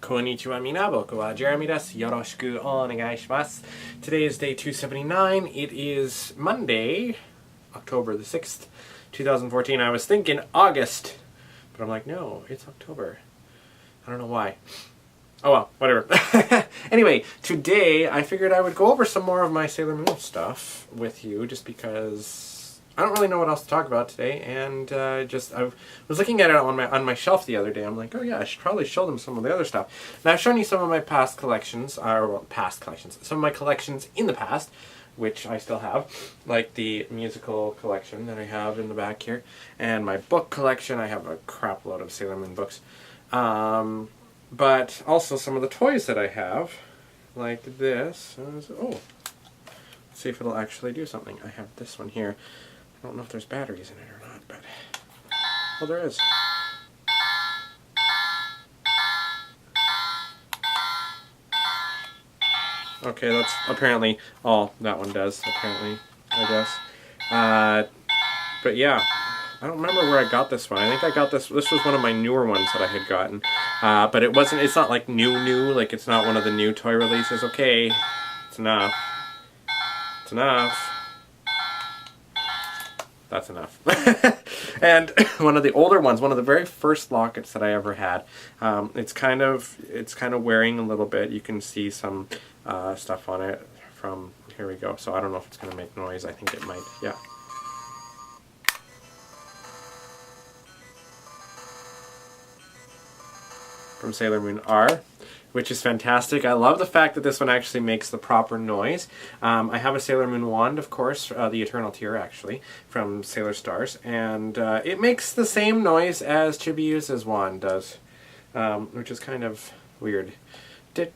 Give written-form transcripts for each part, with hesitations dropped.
Konnichiwa mina, boku wa Jeremy desu. Yoroshiku onegai shimasu. Today is day 279. It is Monday, October the 6th, 2014. I was thinking August, but I'm like, no, it's October. I don't know why. Oh well, whatever. Anyway, today I figured I would go over some more of my Sailor Moon stuff with you, just because I don't really know what else to talk about today, and I was looking at it on my shelf the other day. I'm like, oh yeah, I should probably show them some of the other stuff. Now I've shown you some of my past collections, some of my collections in the past, which I still have, like the musical collection that I have in the back here, and my book collection. I have a crap load of Sailor Moon books. But also some of the toys that I have, like this. Oh, let's see if it'll actually do something. I have this one here. I don't know if there's batteries in it or not, but well, there is. Okay, that's apparently all that one does, apparently, I guess. But yeah, I don't remember where I got this one. I think I got this was one of my newer ones that I had gotten. But it's not like new, like it's not one of the new toy releases. Okay, it's enough. It's enough. That's enough. And one of the older ones, one of the very first lockets that I ever had, it's kind of wearing a little bit. You can see some stuff on it from, here we go. So I don't know if it's going to make noise. I think it might, yeah. From Sailor Moon R, which is fantastic. I love the fact that this one actually makes the proper noise. I have a Sailor Moon wand, of course, the Eternal Tear, actually, from Sailor Stars, and it makes the same noise as Chibiusa's wand does, which is kind of weird. That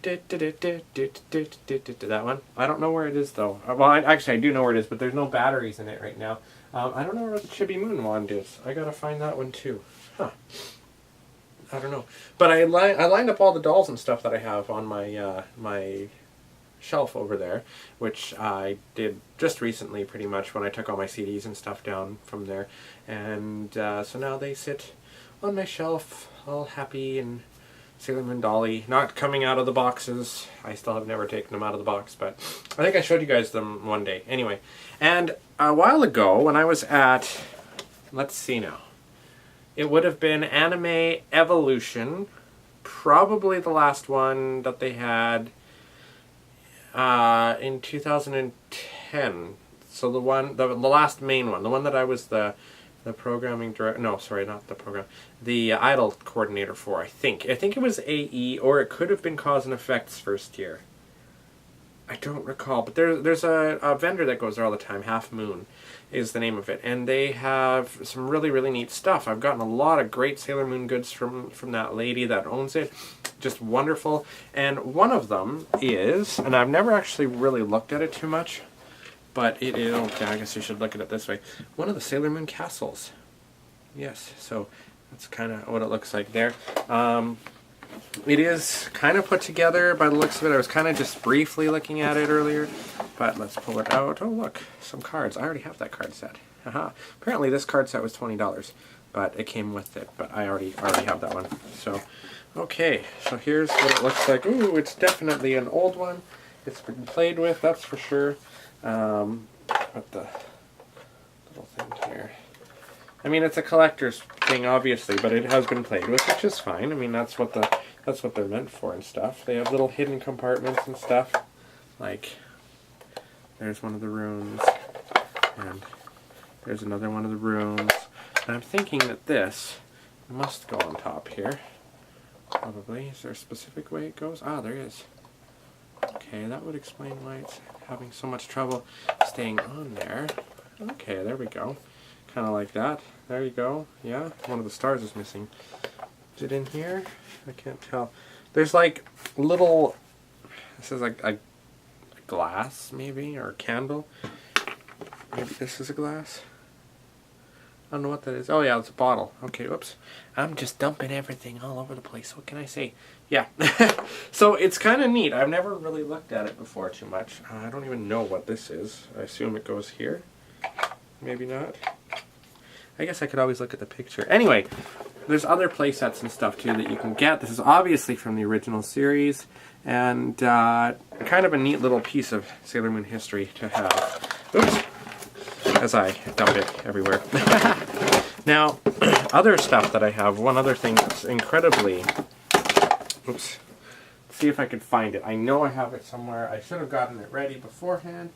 one. I don't know where it is, though. Well, actually, I do know where it is, but there's no batteries in it right now. I don't know where the Chibi Moon wand is. I gotta find that one, too. Huh. I don't know, but I lined up all the dolls and stuff that I have on my my shelf over there, which I did just recently, pretty much, when I took all my CDs and stuff down from there, and so now they sit on my shelf, all happy and Sailor Moon Dolly, not coming out of the boxes. I still have never taken them out of the box, but I think I showed you guys them one day. Anyway, and a while ago when I was at, let's see now. It would have been Anime Evolution, probably the last one that they had in 2010. So the last main one, the one that I was the programming director. No, sorry, not the program. The idol coordinator for. I think it was AE, or it could have been Cause and Effect's first year. I don't recall, but there's a vendor that goes there all the time. Half Moon is the name of it, and they have some really, really neat stuff. I've gotten a lot of great Sailor Moon goods from that lady that owns it. Just wonderful. And one of them is, and I've never actually really looked at it too much, but it is, okay, I guess you should look at it this way. One of the Sailor Moon castles. Yes, so that's kind of what it looks like there. It is kind of put together by the looks of it. I was kind of just briefly looking at it earlier, but let's pull it out. Oh look, some cards. I already have that card set. Haha. Apparently this card set was $20, but it came with it, but I already have that one. So, okay, so here's what it looks like. Ooh, it's definitely an old one. It's been played with, that's for sure. But the little thing here. I mean, it's a collector's thing, obviously, but it has been played with, which is fine. I mean, that's what they're meant for and stuff. They have little hidden compartments and stuff. Like, there's one of the rooms, and there's another one of the rooms. And I'm thinking that this must go on top here. Probably. Is there a specific way it goes? Ah, there is. Okay, that would explain why it's having so much trouble staying on there. Okay, there we go. Kind of like that. There you go. Yeah, one of the stars is missing. Is it in here? I can't tell. There's like little, this is like a glass maybe, or a candle. Maybe this is a glass. I don't know what that is. Oh yeah, it's a bottle. Okay, whoops. I'm just dumping everything all over the place. What can I say? Yeah. So it's kind of neat. I've never really looked at it before too much. I don't even know what this is. I assume it goes here. Maybe not. I guess I could always look at the picture. Anyway, there's other play sets and stuff too that you can get. This is obviously from the original series, and kind of a neat little piece of Sailor Moon history to have. Oops. As I dump it everywhere. Now, other stuff that I have, one other thing that's incredibly... Oops. See if I can find it. I know I have it somewhere. I should have gotten it ready beforehand,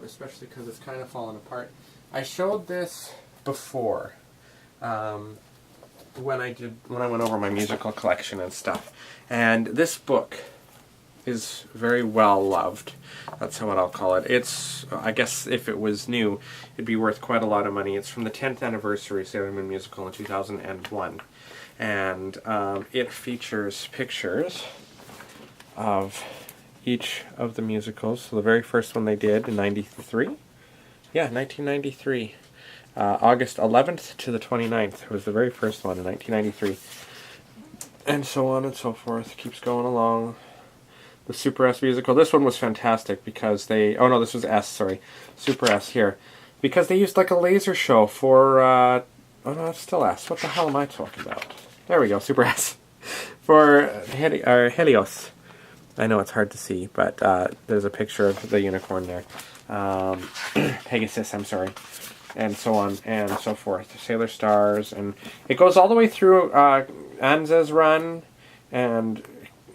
especially because it's kind of fallen apart. I showed this before when I went over my musical collection and stuff. And this book is very well loved. That's what I'll call it. It's, I guess if it was new, it'd be worth quite a lot of money. It's from the 10th anniversary Sailor Moon musical in 2001. And it features pictures of each of the musicals. So the very first one they did in 93? Yeah, 1993. August 11th to the 29th was the very first one in 1993. And so on and so forth. Keeps going along. The Super S musical. This one was fantastic because they... Oh no, this was S, sorry. Super S here. Because they used like a laser show for... oh no, it's still S. What the hell am I talking about? There we go, Super S. For Helios. I know it's hard to see, but there's a picture of the unicorn there. Pegasus, I'm sorry. And so on and so forth. Sailor Stars. And it goes all the way through Anza's run and...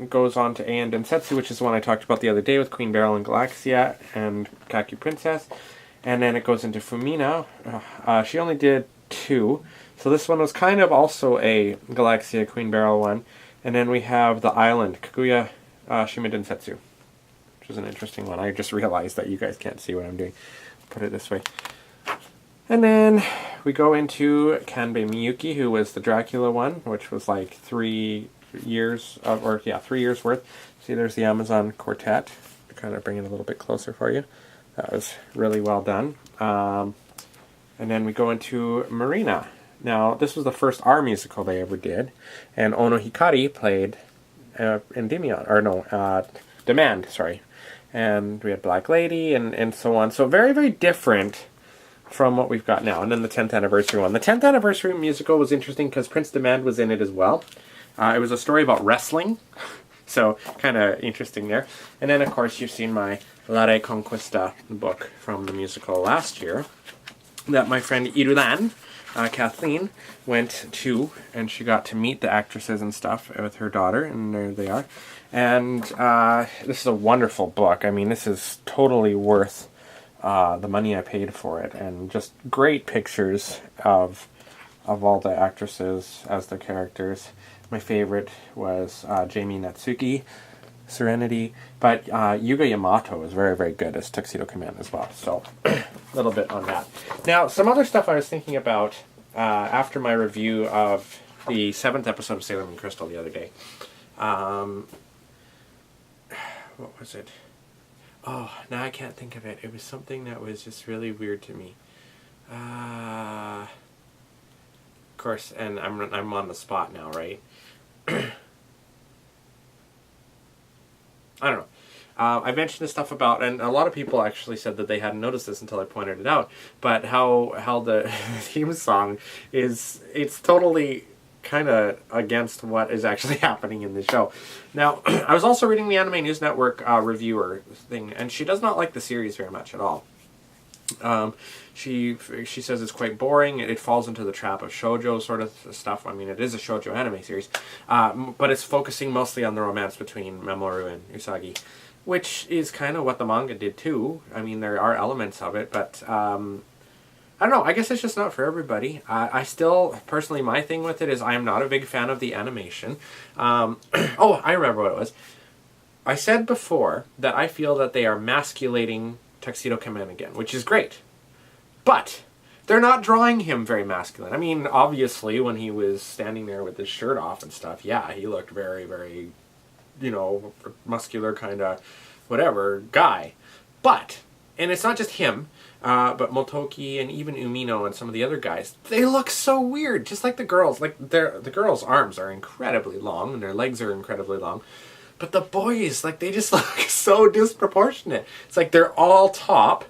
goes on to Aeon Densetsu, which is the one I talked about the other day with Queen Beryl and Galaxia and Kaku Princess. And then it goes into Fumina. She only did 2. So this one was kind of also a Galaxia Queen Beryl one. And then we have The Island, Kaguya Shima Densetsu, which is an interesting one. I just realized that you guys can't see what I'm doing. Put it this way. And then we go into Kanbei Miyuki, who was the Dracula one, which was like 3 years of, 3 years worth. See, there's the Amazon Quartet. To kind of bring it a little bit closer for you. That was really well done. And then we go into Marina. Now, this was the first R musical they ever did, and Ono Hikari played Endymion, or no, Demand, sorry. And we had Black Lady and so on. So very, very different from what we've got now. And then the 10th anniversary one. The 10th anniversary musical was interesting because Prince Demand was in it as well. It was a story about wrestling, so kind of interesting there. And then, of course, you've seen my La Reconquista book from the musical last year that my friend Irulan, Kathleen, went to, and she got to meet the actresses and stuff with her daughter, and there they are. And this is a wonderful book. I mean, this is totally worth the money I paid for it, and just great pictures of all the actresses as their characters. My favorite was Jamie Natsuki, Serenity, but Yuga Yamato was very, very good as Tuxedo Command as well. So, a little bit on that. Now, some other stuff I was thinking about after my review of the 7th episode of Sailor Moon Crystal the other day. What was it? Oh, now I can't think of it. It was something that was just really weird to me. Of course, and I'm on the spot now, right? I don't know. I mentioned this stuff about, and a lot of people actually said that they hadn't noticed this until I pointed it out, but how the theme song it's totally kind of against what is actually happening in the show. Now, I was also reading the Anime News Network reviewer thing, and she does not like the series very much at all. She says it's quite boring. It falls into the trap of shoujo sort of stuff. I mean, it is a shoujo anime series, but it's focusing mostly on the romance between Mamoru and Usagi, which is kind of what the manga did too. I mean, there are elements of it, but I don't know. I guess it's just not for everybody. I still, personally, my thing with it is I am not a big fan of the animation. Oh, I remember what it was. I said before that I feel that they are masculating Tuxedo Command again, which is great. But they're not drawing him very masculine. I mean, obviously, when he was standing there with his shirt off and stuff, yeah, he looked very, very, you know, muscular kind of whatever guy. But, and it's not just him, but Motoki and even Umino and some of the other guys, they look so weird, just like the girls. Like, the girls' arms are incredibly long, and their legs are incredibly long. But the boys, like, they just look so disproportionate. It's like they're all top,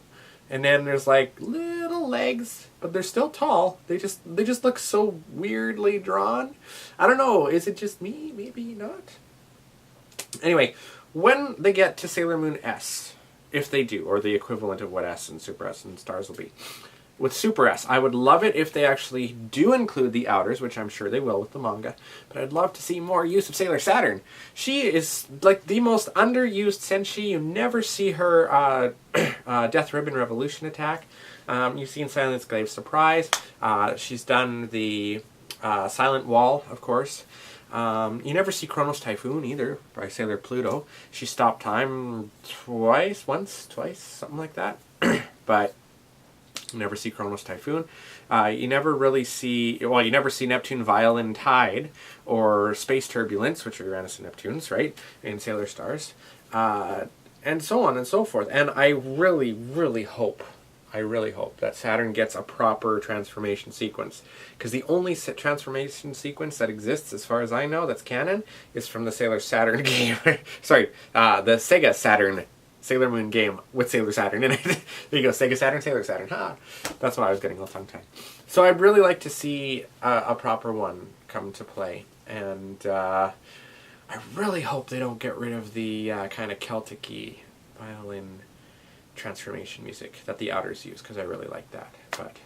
and then there's, like, little legs but they're still tall. They just look so weirdly drawn. I don't know. Is it just me? Maybe not. Anyway, when they get to Sailor Moon S, if they do, or the equivalent of what S and Super S and Stars will be. With Super S, I would love it if they actually do include the outers, which I'm sure they will with the manga, but I'd love to see more use of Sailor Saturn. She is like the most underused Senshi. You never see her Death Ribbon Revolution attack. You've seen Silent Glaive Surprise. She's done the Silent Wall, of course. You never see Chronos Typhoon either, by Sailor Pluto. She stopped time once, twice, something like that. But you never see Chronos Typhoon. You never really see, well, you never see Neptune Violin Tide or Space Turbulence, which are Uranus and Neptunes, right, in Sailor Stars, and so on and so forth. And I really, really hope that Saturn gets a proper transformation sequence. Because the only transformation sequence that exists, as far as I know, that's canon, is from the Sailor Saturn game. Sorry, the Sega Saturn Sailor Moon game with Sailor Saturn in it. There you go, Sega Saturn, Sailor Saturn. Ha! That's why I was getting all tongue-tied. So I'd really like to see a proper one come to play. And I really hope they don't get rid of the kind of Celtic-y violin transformation music that the outers use, because I really like that. But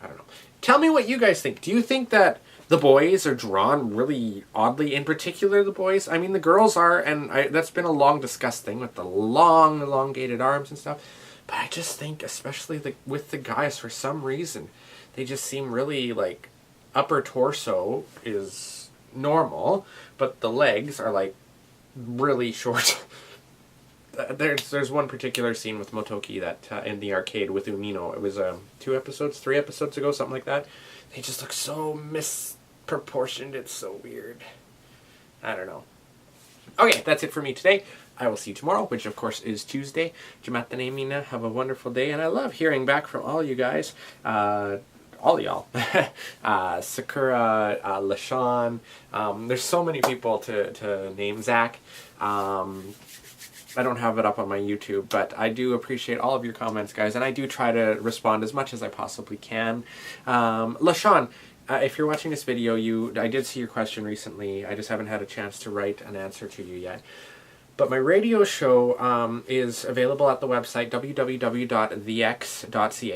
I don't know. Tell me what you guys think. Do you think that the boys are drawn really oddly, in particular the boys? I mean, the girls are, and that's been a long discussed thing with the long, elongated arms and stuff. But I just think, especially with the guys, for some reason, they just seem really, like, upper torso is normal, but the legs are, like, really short. There's one particular scene with Motoki that in the arcade with Umino. It was 3 episodes ago, something like that. They just look so misproportioned. It's so weird. I don't know. Okay, that's it for me today. I will see you tomorrow, which of course is Tuesday. Jamatane mina. Have a wonderful day, and I love hearing back from all you guys. All y'all. Sakura, LaShawn. There's so many people to name. Zach. I don't have it up on my YouTube, but I do appreciate all of your comments, guys, and I do try to respond as much as I possibly can. LaShawn, if you're watching this video, I did see your question recently. I just haven't had a chance to write an answer to you yet. But my radio show is available at the website www.thex.ca,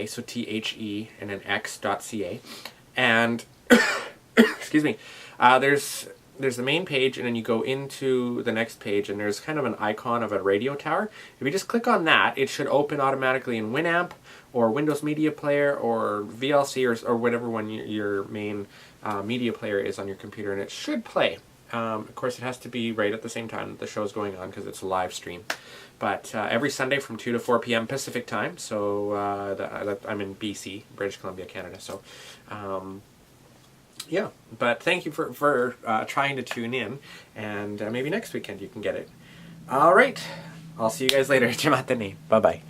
so T-H-E and an X.ca. And, excuse me, there's the main page, and then you go into the next page, and there's kind of an icon of a radio tower. If you just click on that, it should open automatically in Winamp, or Windows Media Player, or VLC, or whatever one your main media player is on your computer, and it should play. Of course, it has to be right at the same time that the show's going on, because it's a live stream. But every Sunday from 2 to 4 p.m. Pacific time, so I'm in BC, British Columbia, Canada, so... yeah, but thank you for trying to tune in, and maybe next weekend you can get it. All right, I'll see you guys later. Jamatane. Bye-bye.